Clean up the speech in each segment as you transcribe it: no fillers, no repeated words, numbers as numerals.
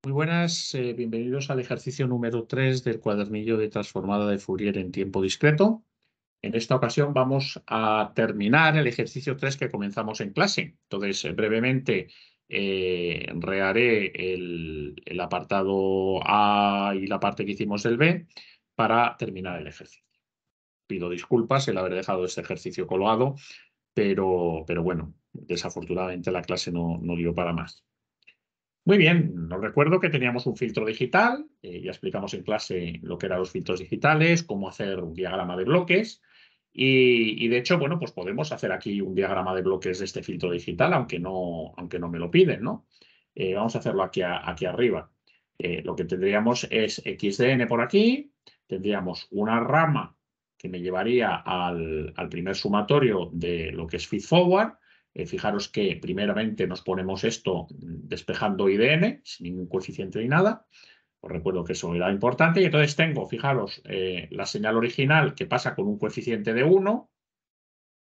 Muy buenas, bienvenidos al ejercicio número 3 del cuadernillo de transformada de Fourier en tiempo discreto. En esta ocasión vamos a terminar el ejercicio 3 que comenzamos en clase. Entonces, brevemente reharé el apartado A y la parte que hicimos del B para terminar el ejercicio. Pido disculpas el haber dejado este ejercicio colgado, pero bueno, desafortunadamente la clase no dio para más. Muy bien, nos recuerdo que teníamos un filtro digital, ya explicamos en clase lo que eran los filtros digitales, cómo hacer un diagrama de bloques y de hecho, bueno, pues podemos hacer aquí un diagrama de bloques de este filtro digital, aunque no me lo piden, ¿no? Vamos a hacerlo aquí arriba. Lo que tendríamos es xdn por aquí, tendríamos una rama que me llevaría al primer sumatorio de lo que es feedforward. Fijaros que primeramente nos ponemos esto despejando IDN, sin ningún coeficiente ni nada. Os recuerdo que eso era importante. Y entonces tengo, fijaros, la señal original que pasa con un coeficiente de 1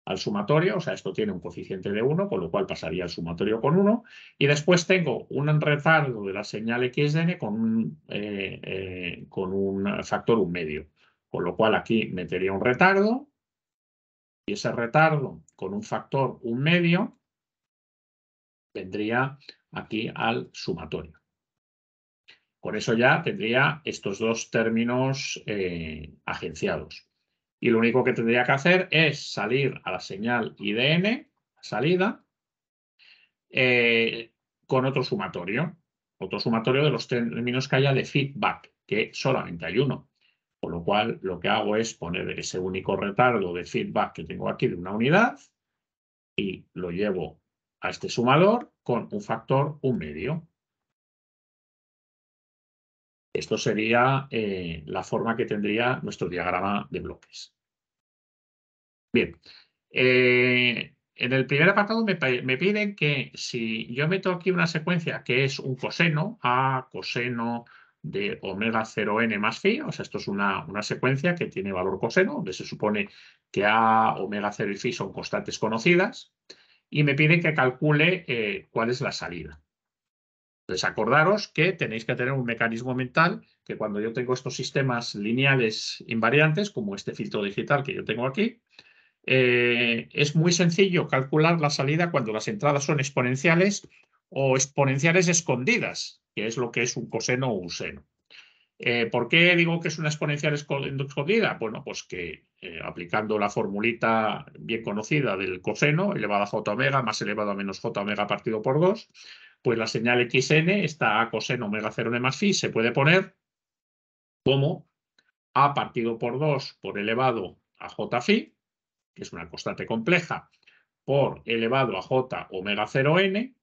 al sumatorio. O sea, esto tiene un coeficiente de 1, con lo cual pasaría al sumatorio con 1. Y después tengo un retardo de la señal XN con un factor 1 medio. Con lo cual aquí metería un retardo. Y ese retardo con un factor 1 medio vendría aquí al sumatorio. Con eso ya tendría estos dos términos agenciados. Y lo único que tendría que hacer es salir a la señal IDN, salida, con otro sumatorio de los términos que haya de feedback, que solamente hay uno. Con lo cual, lo que hago es poner ese único retardo de feedback que tengo aquí de una unidad y lo llevo a este sumador con un factor 1 medio. Esto sería la forma que tendría nuestro diagrama de bloques. Bien. En el primer apartado me piden que si yo meto aquí una secuencia que es un coseno, A coseno de omega 0n más phi, o sea, esto es una secuencia que tiene valor coseno, donde se supone que A, omega 0 y phi son constantes conocidas, y me piden que calcule cuál es la salida. Entonces, acordaros que tenéis que tener un mecanismo mental que cuando yo tengo estos sistemas lineales invariantes, como este filtro digital que yo tengo aquí, es muy sencillo calcular la salida cuando las entradas son exponenciales o exponenciales escondidas, que es lo que es un coseno o un seno. ¿Por qué digo que es una exponencial escondida? Bueno, pues que aplicando la formulita bien conocida del coseno elevado a j omega más elevado a menos j omega partido por 2, pues la señal xn, esta a coseno omega 0n más phi, se puede poner como a partido por 2 por elevado a j phi, que es una constante compleja, por elevado a j omega 0n,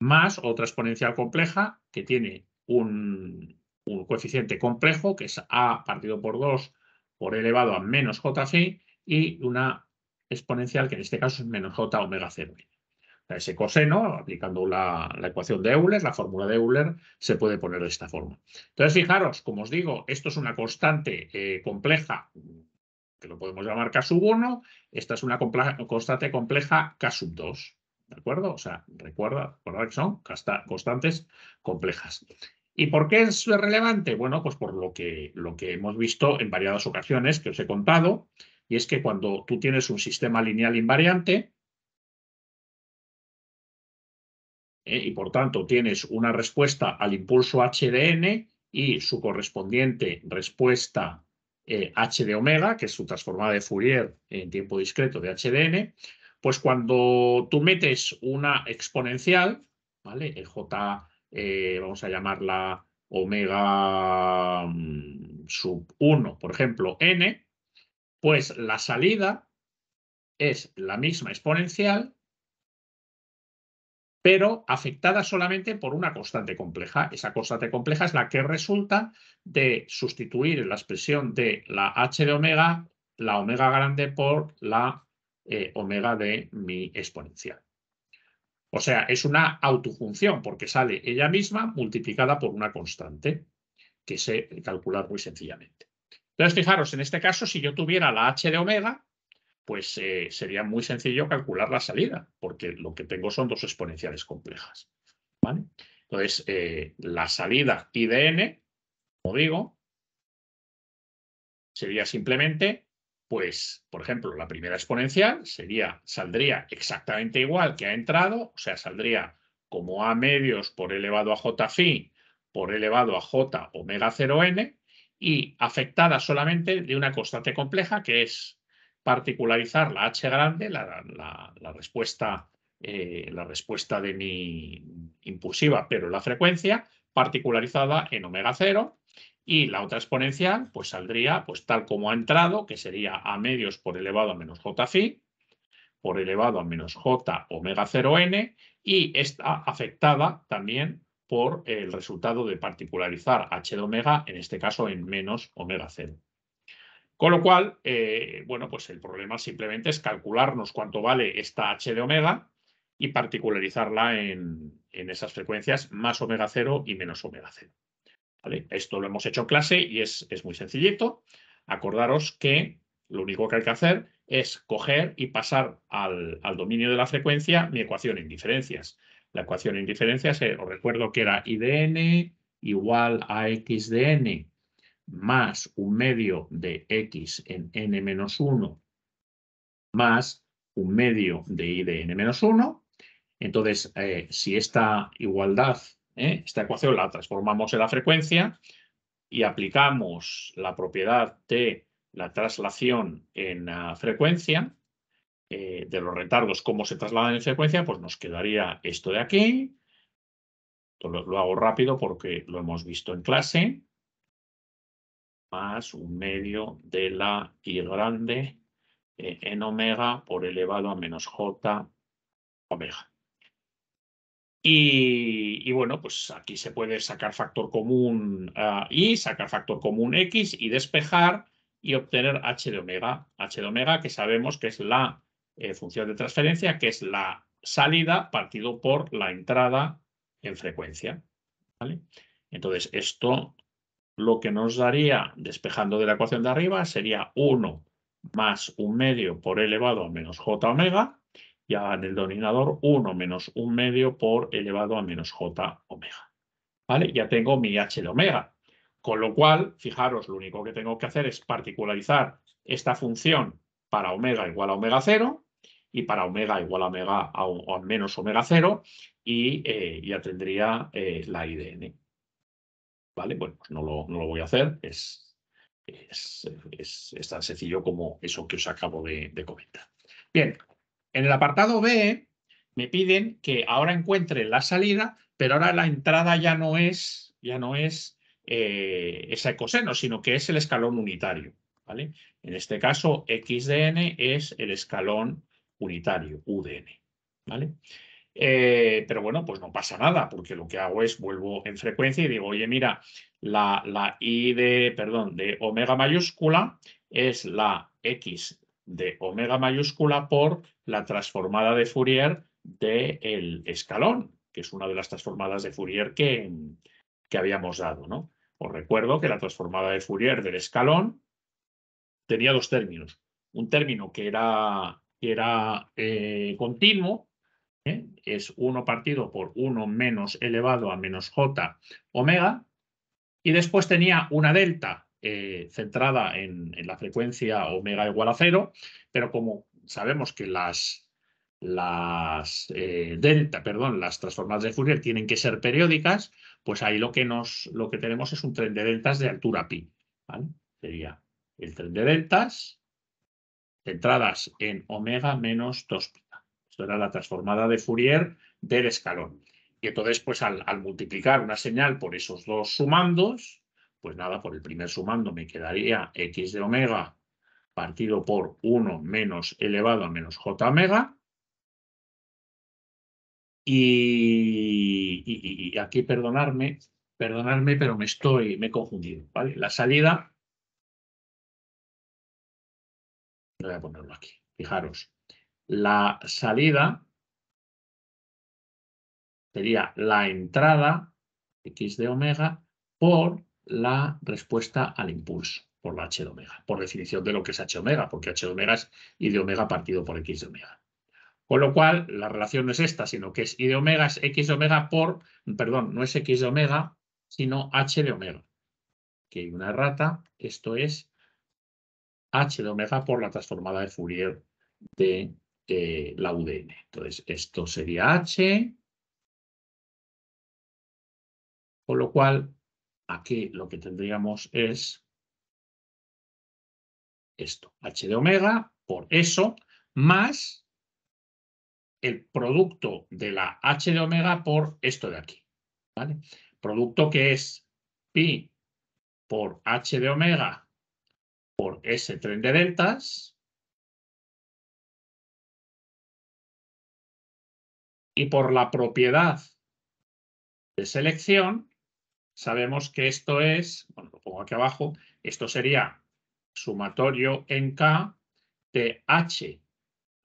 más otra exponencial compleja que tiene un coeficiente complejo, que es a partido por 2 por elevado a menos j phi, y una exponencial que en este caso es menos j omega 0n. Ese coseno, aplicando la ecuación de Euler, la fórmula de Euler, se puede poner de esta forma. Entonces, fijaros, como os digo, esto es una constante compleja, que lo podemos llamar K sub 1, esta es una constante compleja K sub 2. ¿De acuerdo? O sea, recuerda que son constantes complejas. ¿Y por qué es relevante? Bueno, pues por lo que hemos visto en variadas ocasiones que os he contado, y es que cuando tú tienes un sistema lineal invariante, y por tanto tienes una respuesta al impulso h de n y su correspondiente respuesta h de omega, que es su transformada de Fourier en tiempo discreto de h de n, pues cuando tú metes una exponencial, ¿vale? J, vamos a llamarla omega sub 1, por ejemplo, n, pues la salida es la misma exponencial, pero afectada solamente por una constante compleja. Esa constante compleja es la que resulta de sustituir en la expresión de la h de omega, la omega grande por la omega de mi exponencial. O sea, es una autofunción porque sale ella misma multiplicada por una constante que se calcula muy sencillamente. Entonces, fijaros, en este caso, si yo tuviera la h de omega, pues sería muy sencillo calcular la salida, porque lo que tengo son dos exponenciales complejas. ¿Vale? Entonces, la salida I de n, como digo, sería simplemente, pues, por ejemplo, la primera exponencial saldría exactamente igual que ha entrado, o sea, saldría como a medios por elevado a j phi por elevado a j omega 0n y afectada solamente de una constante compleja que es particularizar la h grande, la respuesta de mi impulsiva, pero la frecuencia particularizada en omega 0. Y la otra exponencial, pues saldría pues tal como ha entrado, que sería a medios por elevado a menos j phi, por elevado a menos j omega 0n, y está afectada también por el resultado de particularizar h de omega, en este caso en menos omega 0. Con lo cual, bueno, pues el problema simplemente es calcularnos cuánto vale esta h de omega y particularizarla en esas frecuencias más omega 0 y menos omega 0. ¿Vale? Esto lo hemos hecho en clase y es muy sencillito. Acordaros que lo único que hay que hacer es coger y pasar al dominio de la frecuencia mi ecuación en diferencias. La ecuación en diferencias, os recuerdo que era I de n igual a x de n más un medio de x en n menos 1 más un medio de I de n menos 1. Entonces, si esta igualdad, esta ecuación la transformamos en la frecuencia, y aplicamos la propiedad de la traslación en frecuencia, de los retardos, cómo se trasladan en frecuencia, pues nos quedaría esto de aquí. Lo hago rápido porque lo hemos visto en clase. Más un medio de la I grande en omega por elevado a menos j omega. Y bueno, pues aquí se puede sacar factor común y sacar factor común x y despejar y obtener h de omega. H de omega que sabemos que es la función de transferencia, que es la salida partido por la entrada en frecuencia. ¿Vale? Entonces, esto lo que nos daría, despejando de la ecuación de arriba, sería 1 más un medio por elevado a menos j omega. Y en el denominador 1 menos un medio por elevado a menos j omega. ¿Vale? Ya tengo mi h de omega. Con lo cual, fijaros, lo único que tengo que hacer es particularizar esta función para omega igual a omega 0 y para omega igual a omega a menos omega 0 y ya tendría la I de n. ¿Vale? Bueno, pues no lo voy a hacer. Es tan sencillo como eso que os acabo de comentar. Bien. En el apartado B me piden que ahora encuentre la salida, pero ahora la entrada ya no es ese coseno, sino que es el escalón unitario. ¿Vale? En este caso, x de n es el escalón unitario, u de n. ¿Vale? Pero bueno, pues no pasa nada, porque lo que hago es vuelvo en frecuencia y digo, oye, mira, la I de omega mayúscula es la x de omega mayúscula por la transformada de Fourier del escalón, que es una de las transformadas de Fourier que habíamos dado, ¿no? Os recuerdo que la transformada de Fourier del escalón tenía dos términos. Un término que era continuo, es 1 partido por 1 menos elevado a menos j omega, y después tenía una delta centrada en la frecuencia omega igual a 0, pero como sabemos que las transformadas de Fourier tienen que ser periódicas, pues ahí lo que tenemos es un tren de deltas de altura pi. ¿Vale? Sería el tren de deltas centradas en omega menos 2pi. Esto era la transformada de Fourier del escalón. Y entonces, pues al multiplicar una señal por esos dos sumandos, pues nada, por el primer sumando me quedaría x de omega partido por 1 menos elevado a menos j omega. Y aquí perdonadme, pero me he confundido. ¿Vale? La salida, voy a ponerlo aquí, fijaros, la salida sería la entrada x de omega por la respuesta al impulso, por la h de omega, por definición de lo que es h omega, porque h de omega es y de omega partido por x de omega. Con lo cual, la relación no es esta, sino que es I de omega, es X de omega por, perdón, no es X de omega, sino H de omega. Aquí hay una errata, esto es H de omega por la transformada de Fourier de la UDN. Entonces, esto sería H, con lo cual, aquí lo que tendríamos es esto, H de omega por eso, más el producto de la H de omega por esto de aquí, ¿vale? Producto que es pi por H de omega por S tren de deltas y por la propiedad de selección sabemos que esto es, bueno, lo pongo aquí abajo, esto sería sumatorio en K de H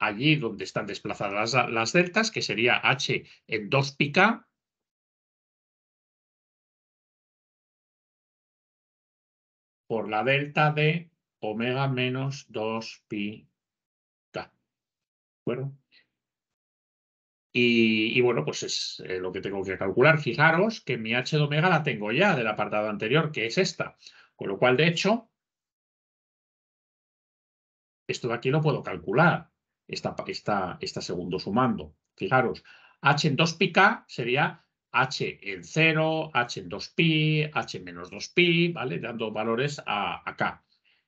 allí donde están desplazadas las deltas, que sería H en 2πk, por la delta de omega menos 2πk. ¿De acuerdo? Y bueno, pues es lo que tengo que calcular. Fijaros que mi H de omega la tengo ya del apartado anterior, que es esta. Con lo cual, de hecho, esto de aquí lo puedo calcular. Esta segundo sumando. Fijaros, H en 2πk sería H en 0, H en 2π, H en menos 2π, ¿vale? Dando valores a K.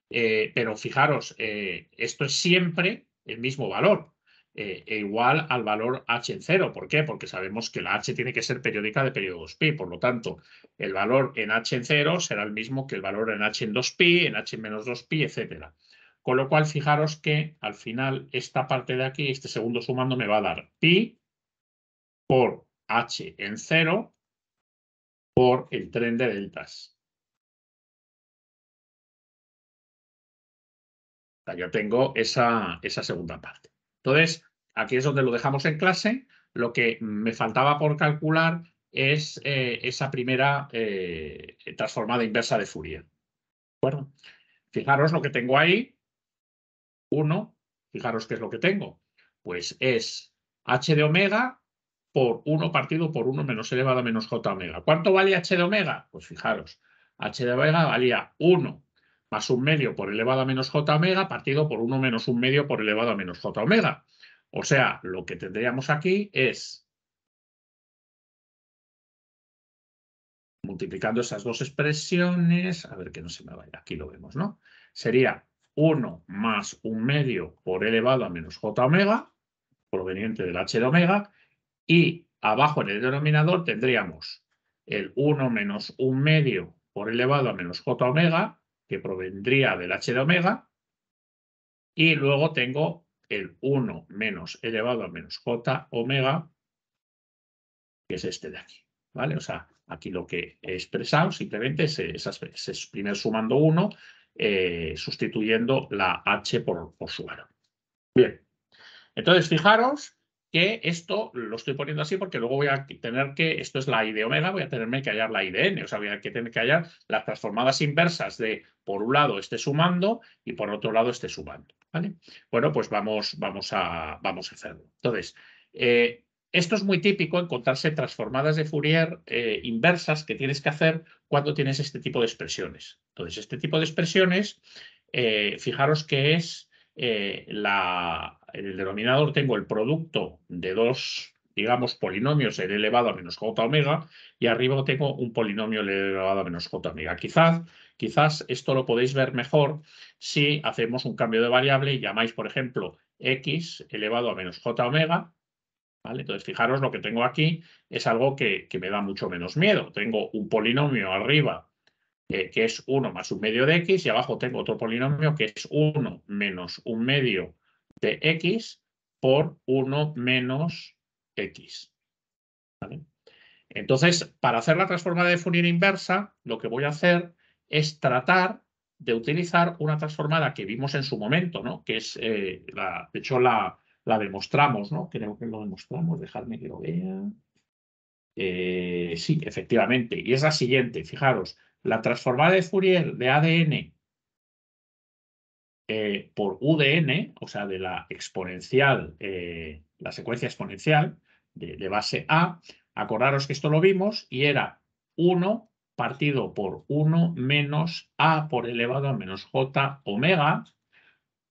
Pero fijaros, esto es siempre el mismo valor, igual al valor H en 0. ¿Por qué? Porque sabemos que la H tiene que ser periódica de periodo 2π. Por lo tanto, el valor en H en 0 será el mismo que el valor en H en 2π, en H en menos 2π, etcétera. Con lo cual, fijaros que al final esta parte de aquí, este segundo sumando, me va a dar pi por H en 0 por el tren de deltas. O sea, yo tengo esa segunda parte. Entonces, aquí es donde lo dejamos en clase. Lo que me faltaba por calcular es esa primera transformada inversa de Fourier. ¿De acuerdo? Fijaros lo que tengo ahí. 1, fijaros qué es lo que tengo. Pues es h de omega por 1 partido por 1 menos elevado a menos j omega. ¿Cuánto vale h de omega? Pues fijaros, h de omega valía 1 más 1 medio por elevado a menos j omega partido por 1 menos 1 medio por elevado a menos j omega. O sea, lo que tendríamos aquí es, multiplicando esas dos expresiones, a ver que no se me vaya, aquí lo vemos, ¿no? Sería 1 más 1 medio por elevado a menos j omega, proveniente del h de omega, y abajo en el denominador tendríamos el 1 menos 1 medio por elevado a menos j omega, que provendría del h de omega, y luego tengo el 1 menos elevado a menos j omega, que es este de aquí, ¿vale? O sea, aquí lo que he expresado simplemente es ese primer sumando 1, sustituyendo la h por su valor. Bien, entonces fijaros que esto lo estoy poniendo así porque luego voy a tener que, esto es la I de omega, voy a tenerme que hallar la I de n, o sea, voy a tener que hallar las transformadas inversas de, por un lado, esté sumando y por otro lado esté sumando, ¿vale? Bueno, pues vamos a hacerlo. Entonces, esto es muy típico, encontrarse transformadas de Fourier inversas que tienes que hacer cuando tienes este tipo de expresiones. Entonces, este tipo de expresiones, fijaros que es en el denominador tengo el producto de dos, digamos, polinomios n elevado a menos j omega y arriba tengo un polinomio n elevado a menos j omega. Quizás esto lo podéis ver mejor si hacemos un cambio de variable y llamáis, por ejemplo, x elevado a menos j omega. ¿Vale? Entonces, fijaros, lo que tengo aquí es algo que me da mucho menos miedo. Tengo un polinomio arriba que es 1 más 1 medio de x, y abajo tengo otro polinomio que es 1 menos 1 medio de x por 1 menos x. ¿Vale? Entonces, para hacer la transformada de Fourier inversa, lo que voy a hacer es tratar de utilizar una transformada que vimos en su momento, ¿no? Que es, de hecho, la demostramos, ¿no? Creo que lo demostramos, dejadme que lo vea. Sí, efectivamente. Y es la siguiente, fijaros, la transformada de Fourier de ADN por u de n, o sea, de la exponencial, la secuencia exponencial de base a. Acordaros que esto lo vimos y era 1 partido por 1 menos a por elevado a menos j omega,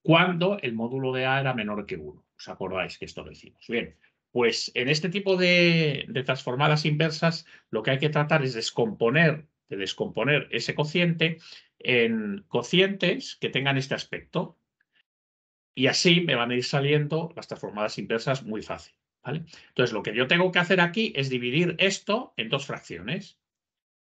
cuando el módulo de a era menor que 1. ¿Os acordáis que esto lo hicimos? Bien, pues en este tipo de transformadas inversas lo que hay que tratar es de descomponer ese cociente en cocientes que tengan este aspecto. Y así me van a ir saliendo las transformadas inversas muy fácil, ¿vale? Entonces, lo que yo tengo que hacer aquí es dividir esto en dos fracciones.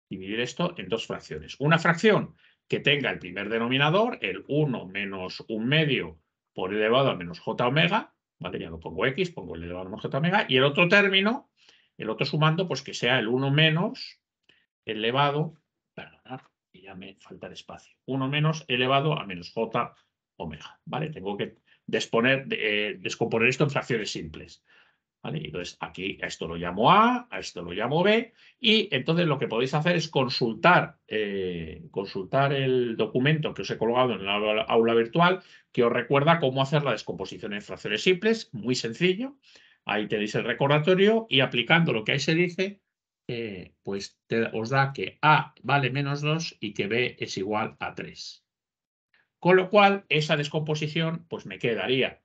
Dividir esto en dos fracciones. Una fracción que tenga el primer denominador, el 1 menos 1 medio por elevado a menos j omega, ¿vale? Ya no pongo x, pongo el elevado a menos j omega, y el otro término, el otro sumando, pues que sea el 1 menos elevado, perdonad, y ya me falta el espacio, 1 menos elevado a menos j omega, ¿vale? Tengo que descomponer esto en fracciones simples. ¿Vale? Entonces, aquí a esto lo llamo A esto lo llamo B, y entonces lo que podéis hacer es consultar el documento que os he colgado en la aula virtual, que os recuerda cómo hacer la descomposición en fracciones simples, muy sencillo. Ahí tenéis el recordatorio y aplicando lo que ahí se dice, pues os da que A vale menos 2 y que B es igual a 3. Con lo cual, esa descomposición pues me quedaría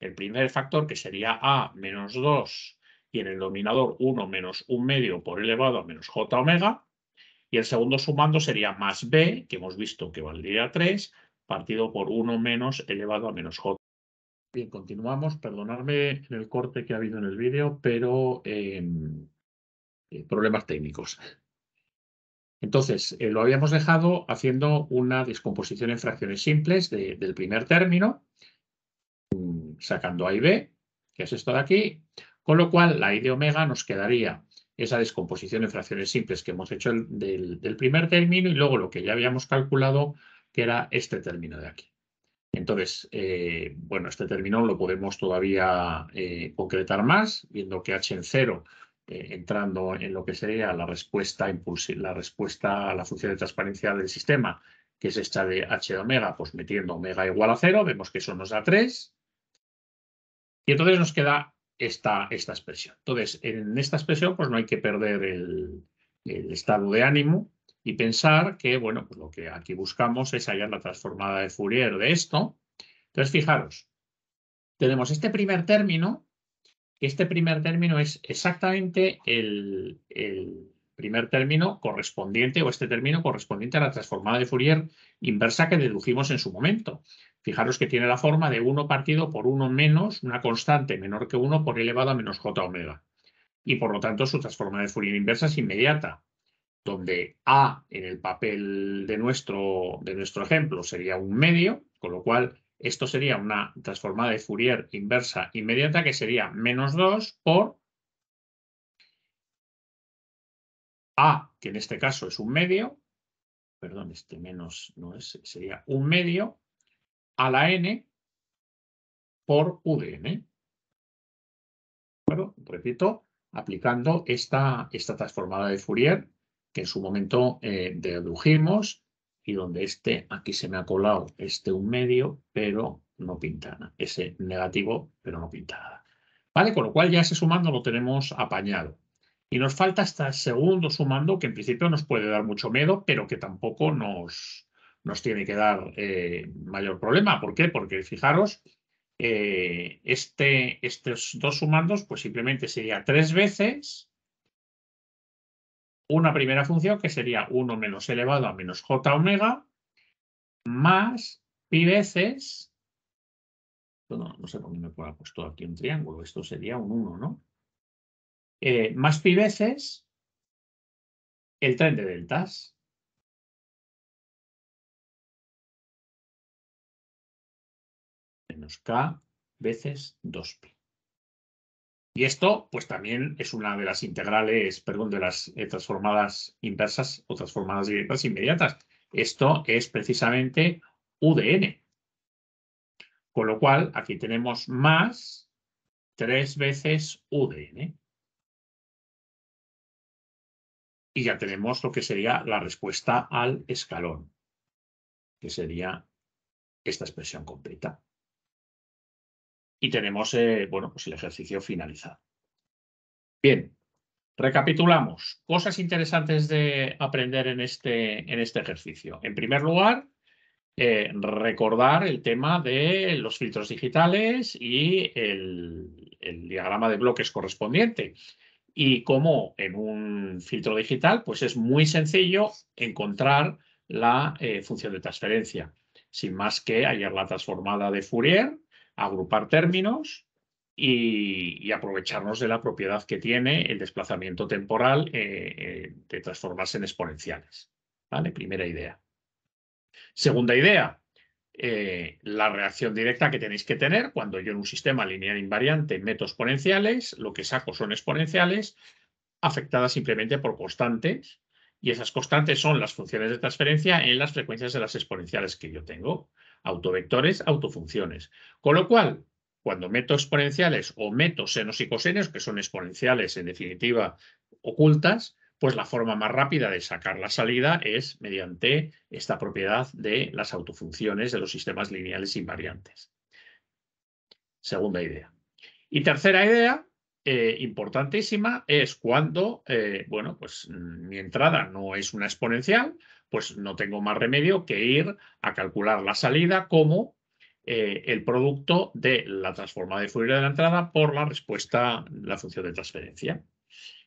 el primer factor, que sería a menos 2, y en el denominador 1 menos 1 medio por elevado a menos j omega, y el segundo sumando sería más b, que hemos visto que valdría 3, partido por 1 menos elevado a menos j. Bien, continuamos. Perdonadme en el corte que ha habido en el vídeo, pero problemas técnicos. Entonces, lo habíamos dejado haciendo una descomposición en fracciones simples del primer término, sacando A y B, que es esto de aquí, con lo cual la I de omega nos quedaría esa descomposición en fracciones simples que hemos hecho del primer término y luego lo que ya habíamos calculado, que era este término de aquí. Entonces, bueno, este término lo podemos todavía concretar más, viendo que h en 0, entrando en lo que sería la respuesta a la función de transparencia del sistema, que es esta de h de omega, pues metiendo omega igual a 0, vemos que eso nos da 3. Y entonces nos queda esta expresión. Entonces, en esta expresión, pues no hay que perder el estado de ánimo y pensar que, bueno, pues lo que aquí buscamos es hallar la transformada de Fourier de esto. Entonces, fijaros, tenemos este primer término, que este primer término es exactamente el primer término correspondiente, o este término correspondiente a la transformada de Fourier inversa que dedujimos en su momento. Fijaros que tiene la forma de 1 partido por 1 menos una constante menor que 1 por elevado a menos j omega. Y por lo tanto su transformada de Fourier inversa es inmediata, donde A en el papel de nuestro ejemplo sería 1 medio, con lo cual esto sería una transformada de Fourier inversa inmediata que sería menos 2 por A, que en este caso es 1 medio, perdón, este menos no es, sería 1 medio a la n por u de n. Bueno, repito, aplicando esta transformada de Fourier, que en su momento dedujimos, y donde aquí se me ha colado este 1 medio, pero no pinta nada. Ese negativo, pero no pinta nada. ¿Vale? Con lo cual ya ese sumando lo tenemos apañado. Y nos falta hasta el segundo sumando, que en principio nos puede dar mucho miedo, pero que tampoco nos tiene que dar mayor problema. ¿Por qué? Porque fijaros, estos dos sumandos, pues simplemente sería 3 veces una primera función, que sería 1 menos elevado a menos j omega, más pi veces, no sé por qué me ha puesto aquí un triángulo, esto sería un 1, ¿no? Más pi veces el tren de deltas. Menos k veces 2pi. Y esto, pues también es una de las integrales, perdón, de las transformadas inversas o transformadas directas inmediatas. Esto es precisamente u de n. Con lo cual, aquí tenemos más 3 veces u de n. Y ya tenemos lo que sería la respuesta al escalón, que sería esta expresión completa. Y tenemos, bueno, pues el ejercicio finalizado. Bien, recapitulamos. Cosas interesantes de aprender en este ejercicio. En primer lugar, recordar el tema de los filtros digitales y el diagrama de bloques correspondiente. Y cómo en un filtro digital, pues es muy sencillo encontrar la función de transferencia, sin más que hallar la transformada de Fourier, agrupar términos y aprovecharnos de la propiedad que tiene el desplazamiento temporal de transformarse en exponenciales. ¿Vale? Primera idea. Segunda idea, la reacción directa que tenéis que tener cuando yo en un sistema lineal invariante meto exponenciales, lo que saco son exponenciales afectadas simplemente por constantes, y esas constantes son las funciones de transferencia en las frecuencias de las exponenciales que yo tengo, autovectores, autofunciones. Con lo cual, cuando meto exponenciales o meto senos y cosenos, que son exponenciales en definitiva ocultas, pues la forma más rápida de sacar la salida es mediante esta propiedad de las autofunciones de los sistemas lineales invariantes. Segunda idea. Y tercera idea, importantísima, es cuando, bueno, pues mi entrada no es una exponencial, pues no tengo más remedio que ir a calcular la salida como el producto de la transformada de Fourier de la entrada por la respuesta, la función de transferencia.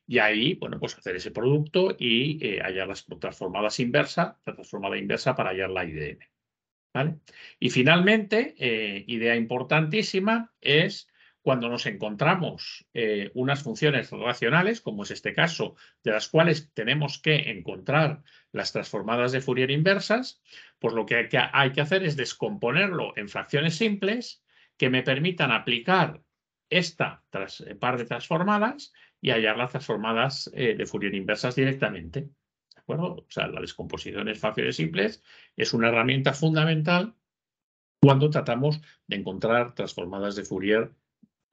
Y ahí, bueno, pues hacer ese producto y hallar las transformadas inversas, la transformada inversa para hallar la IDM. ¿Vale? Y finalmente, idea importantísima es cuando nos encontramos unas funciones racionales, como es este caso, de las cuales tenemos que encontrar las transformadas de Fourier inversas, pues lo que hay que hacer es descomponerlo en fracciones simples que me permitan aplicar esta par de transformadas y hallar las transformadas de Fourier inversas directamente. ¿De acuerdo? O sea, la descomposición en fracciones simples es una herramienta fundamental cuando tratamos de encontrar transformadas de Fourier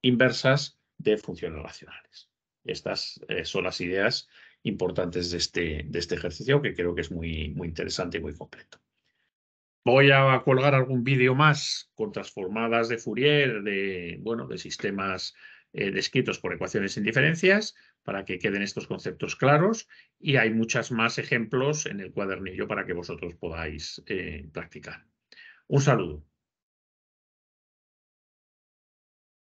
inversas de funciones racionales. Estas son las ideas importantes de este ejercicio, que creo que es muy interesante y muy completo. Voy a colgar algún vídeo más con transformadas de Fourier de sistemas descritos por ecuaciones sin diferencias para que queden estos conceptos claros, y hay muchos más ejemplos en el cuadernillo para que vosotros podáis practicar. Un saludo.